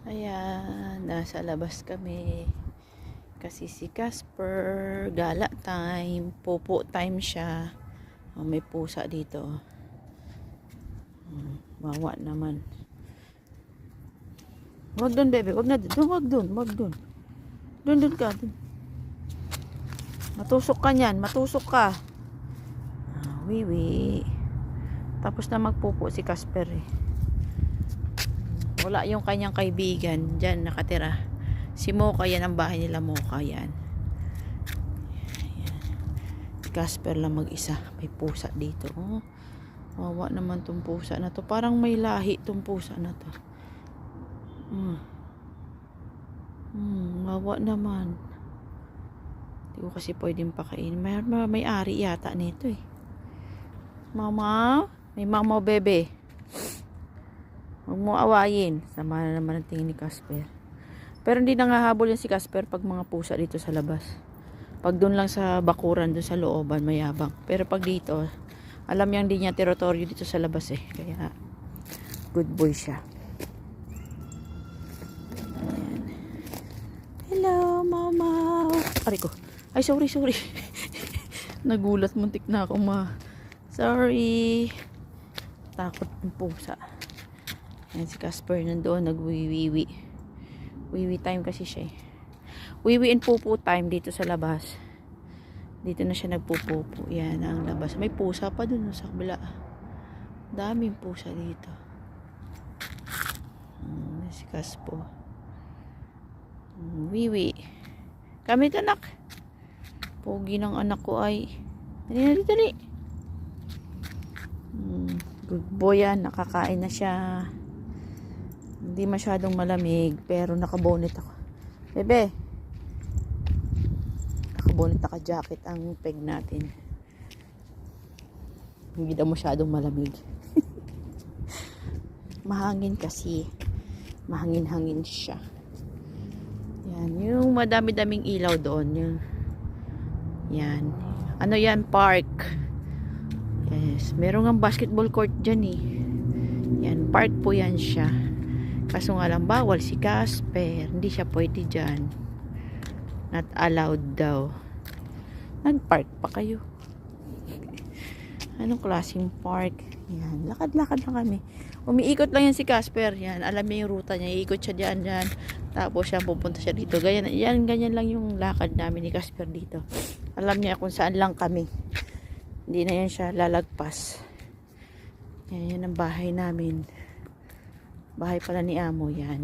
Ayan, nasa labas kami. Kasi si Casper, gala time, popo time siya. Oh, may pusa dito. Wawa naman. Wag doon, bebe. Wag na doon. Wag doon. Wag doon. Doon ka. Dun. Matusok ka niyan. Matusok ka. Wiwi. Tapos na magpupo si Casper eh. Wala yung kanyang kaibigan. Diyan nakatira. Si Mocha, yan ang bahay nila, Mocha. Yan. Si Casper lang mag-isa. May pusa dito. Oh. Wawa naman tong pusa na to. Parang may lahi tong pusa na to. Wawa naman. Hindi ko kasi pwedeng pakainin. May ari yata nito eh. Mama? May mama bebe. Huwag mo awayin. Sama na naman ang tingin ni Casper. Pero hindi nangahabol yan si Casper pag mga pusa dito sa labas. Pag doon lang sa bakuran, doon sa looban, mayabang. Pero pag dito, alam niya hindi niya teritoryo dito sa labas eh. Kaya, good boy siya. Ayan. Hello, mama. Aray ko. Ay, sorry. Nagulat, muntik na ako Sorry. Takot ng pusa. Ayan si Casper nandoon, nagwiwiwi. Wiwi time kasi siya eh. Wiwi and pupo time dito sa labas. Dito na siya nagpupupo. Yan ang labas. May pusa pa dun sa kabila. Daming pusa dito. Si Casper. Wiwi. Kami ito anak. Pogi ng anak ko ay. Dali. Good boy yan. Nakakain na siya. Hindi masyadong malamig. Pero nakabonet ako. Bebe. Nakabonet, naka-jacket ang peg natin. Hindi daw masyadong malamig. Mahangin kasi. Mahangin-hangin siya. Yan. Yung madami-daming ilaw doon. Yan. Ano yan? Park. Yes. Meron nga basketball court dyan eh. Yan. Park po yan siya. Kaso nga lang bawal si Casper. Hindi siya pwede dyan. Not allowed daw. Nag-park pa kayo. Anong klaseng park? Yan. Lakad-lakad lang kami. Umiikot lang yan si Casper. Yan. Alam niya yung ruta niya. Iikot siya dyan. Tapos siya pupunta siya dito. Ganyan lang yung lakad namin ni Casper dito. Alam niya kung saan lang kami. Hindi na yan siya lalagpas. Yan ang bahay namin. Bahay pala ni Amo yan.